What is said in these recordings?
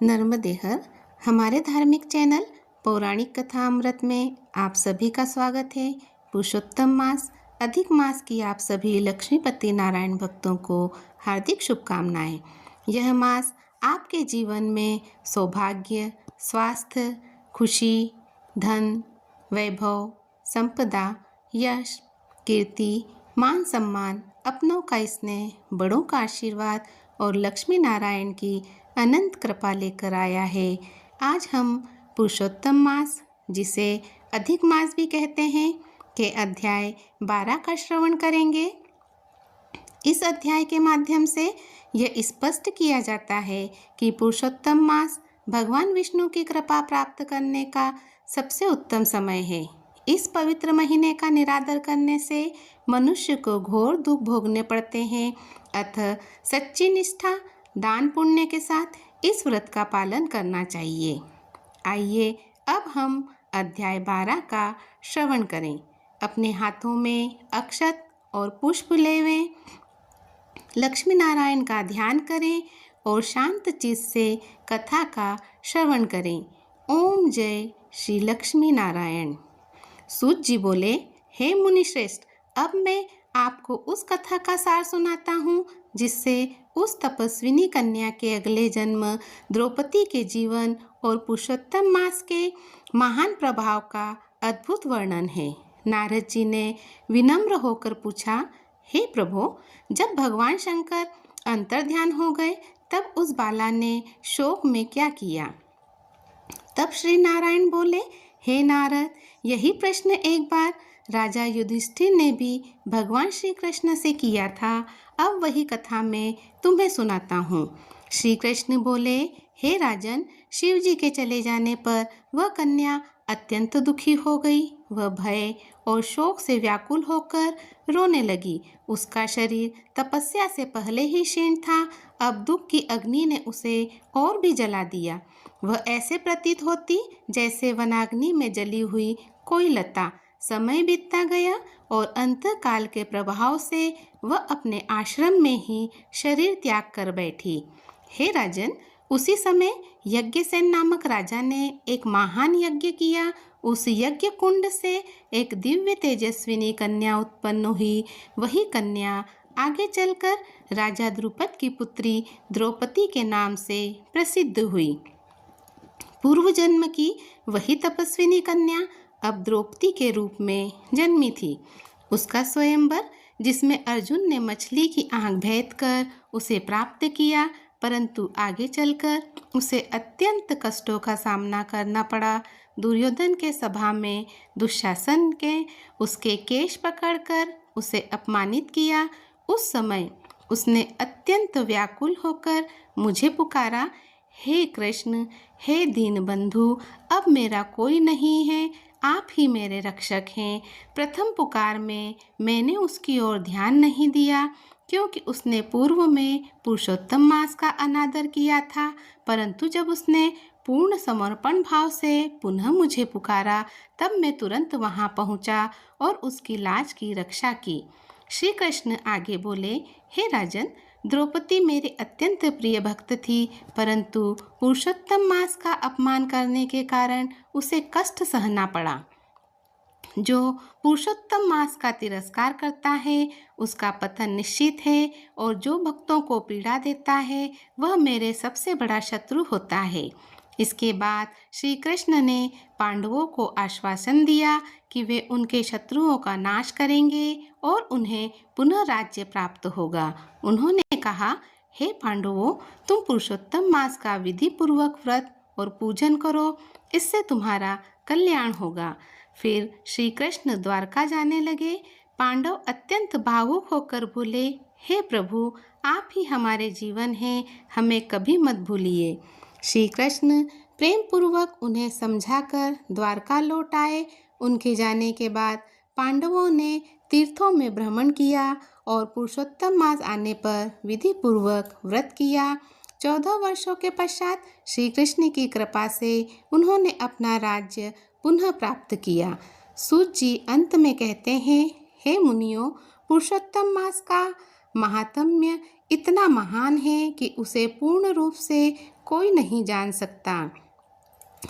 नर्मदे हर हमारे धार्मिक चैनल पौराणिक कथा अमृत में आप सभी का स्वागत है। पुरुषोत्तम मास अधिक मास की आप सभी लक्ष्मीपति नारायण भक्तों को हार्दिक शुभकामनाएं। यह मास आपके जीवन में सौभाग्य, स्वास्थ्य, खुशी, धन, वैभव, संपदा, यश, कीर्ति, मान सम्मान, अपनों का स्नेह, बड़ों का आशीर्वाद और लक्ष्मी नारायण की अनंत कृपा लेकर आया है। आज हम पुरुषोत्तम मास, जिसे अधिक मास भी कहते हैं, के अध्याय 12 का श्रवण करेंगे। इस अध्याय के माध्यम से यह स्पष्ट किया जाता है कि पुरुषोत्तम मास भगवान विष्णु की कृपा प्राप्त करने का सबसे उत्तम समय है। इस पवित्र महीने का निरादर करने से मनुष्य को घोर दुख भोगने पड़ते हैं। अतः सच्ची निष्ठा, दान पुण्य के साथ इस व्रत का पालन करना चाहिए। आइए अब हम अध्याय 12 का श्रवण करें। अपने हाथों में अक्षत और पुष्प लेवें, लक्ष्मी नारायण का ध्यान करें और शांत चित्त से कथा का श्रवण करें। ओम जय श्री लक्ष्मी नारायण। सूत जी बोले, हे मुनि श्रेष्ठ, अब मैं आपको उस कथा का सार सुनाता हूँ जिससे उस तपस्विनी कन्या के अगले जन्म द्रौपदी के जीवन और पुरुषोत्तम मास के महान प्रभाव का अद्भुत वर्णन है। नारद जी ने विनम्र होकर पूछा, हे प्रभु, जब भगवान शंकर अंतर्ध्यान हो गए तब उस बाला ने शोक में क्या किया? तब श्री नारायण बोले, हे नारद, यही प्रश्न एक बार राजा युधिष्ठिर ने भी भगवान श्री कृष्ण से किया था। अब वही कथा मैं तुम्हें सुनाता हूँ। श्री कृष्ण बोले, हे राजन, शिव जी के चले जाने पर वह कन्या अत्यंत दुखी हो गई। वह भय और शोक से व्याकुल होकर रोने लगी। उसका शरीर तपस्या से पहले ही क्षीण था, अब दुख की अग्नि ने उसे और भी जला दिया। वह ऐसे प्रतीत होती जैसे वनाग्नि में जली हुई कोई लता। समय बीतता गया और अंतकाल के प्रभाव से वह अपने आश्रम में ही शरीर त्याग कर बैठी। हे राजन, उसी समय यज्ञसेन नामक राजा ने एक महान यज्ञ किया। उस यज्ञ कुंड से एक दिव्य तेजस्विनी कन्या उत्पन्न हुई। वही कन्या आगे चलकर राजा द्रुपद की पुत्री द्रौपदी के नाम से प्रसिद्ध हुई। पूर्व जन्म की वही तपस्विनी कन्या अब द्रौपदी के रूप में जन्मी थी। उसका स्वयंवर, जिसमें अर्जुन ने मछली की आंख भेद कर उसे प्राप्त किया, परंतु आगे चलकर उसे अत्यंत कष्टों का सामना करना पड़ा। दुर्योधन के सभा में दुशासन के उसके केश पकड़कर उसे अपमानित किया। उस समय उसने अत्यंत व्याकुल होकर मुझे पुकारा, हे कृष्ण, हे दीन बंधु, अब मेरा कोई नहीं है, आप ही मेरे रक्षक हैं। प्रथम पुकार में मैंने उसकी ओर ध्यान नहीं दिया, क्योंकि उसने पूर्व में पुरुषोत्तम मास का अनादर किया था। परंतु जब उसने पूर्ण समर्पण भाव से पुनः मुझे पुकारा, तब मैं तुरंत वहां पहुंचा और उसकी लाज की रक्षा की। श्री कृष्ण आगे बोले, हे राजन, द्रौपदी मेरी अत्यंत प्रिय भक्त थी, परंतु पुरुषोत्तम मास का अपमान करने के कारण उसे कष्ट सहना पड़ा। जो पुरुषोत्तम मास का तिरस्कार करता है उसका पतन निश्चित है, और जो भक्तों को पीड़ा देता है वह मेरे सबसे बड़ा शत्रु होता है। इसके बाद श्री कृष्ण ने पांडवों को आश्वासन दिया कि वे उनके शत्रुओं का नाश करेंगे और उन्हें पुनः राज्य प्राप्त होगा। उन्होंने कहा, हे पांडवों, तुम पुरुषोत्तम मास का विधि पूर्वक व्रत और पूजन करो, इससे तुम्हारा कल्याण होगा। फिर श्री कृष्ण द्वारका जाने लगे। पांडव अत्यंत भावुक होकर बोले, हे प्रभु, आप ही हमारे जीवन हैं, हमें कभी मत भूलिए। श्री कृष्ण प्रेम पूर्वक उन्हें समझाकर द्वारका लौट आए। उनके जाने के बाद पांडवों ने तीर्थों में भ्रमण किया और पुरुषोत्तम मास आने पर विधि पूर्वक व्रत किया। 14 वर्षों के पश्चात श्री कृष्ण की कृपा से उन्होंने अपना राज्य पुनः प्राप्त किया। सूत जी अंत में कहते हैं, हे मुनियों, पुरुषोत्तम मास का महात्म्य इतना महान है कि उसे पूर्ण रूप से कोई नहीं जान सकता।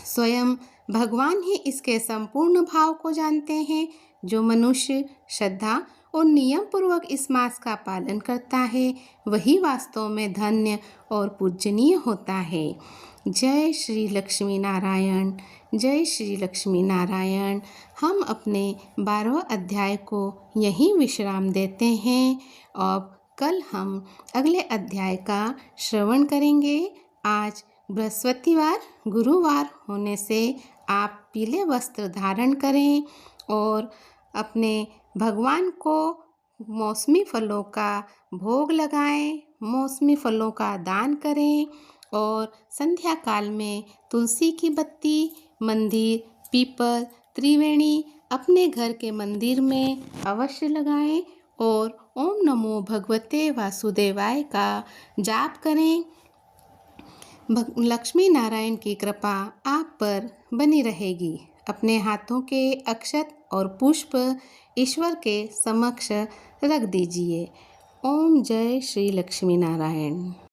स्वयं भगवान ही इसके संपूर्ण भाव को जानते हैं। जो मनुष्य श्रद्धा और नियम पूर्वक इस मास का पालन करता है वही वास्तव में धन्य और पूजनीय होता है। जय श्री लक्ष्मी नारायण, जय श्री लक्ष्मी नारायण। हम अपने 12वें अध्याय को यहीं विश्राम देते हैं। अब कल हम अगले अध्याय का श्रवण करेंगे। आज बृहस्पतिवार गुरुवार होने से आप पीले वस्त्र धारण करें और अपने भगवान को मौसमी फलों का भोग लगाएं, मौसमी फलों का दान करें और संध्या काल में तुलसी की बत्ती मंदिर, पीपल, त्रिवेणी अपने घर के मंदिर में अवश्य लगाएं और ओम नमो भगवते वासुदेवाय का जाप करें। लक्ष्मी नारायण की कृपा आप पर बनी रहेगी। अपने हाथों के अक्षत और पुष्प ईश्वर के समक्ष रख दीजिए। ओम जय श्री लक्ष्मी नारायण।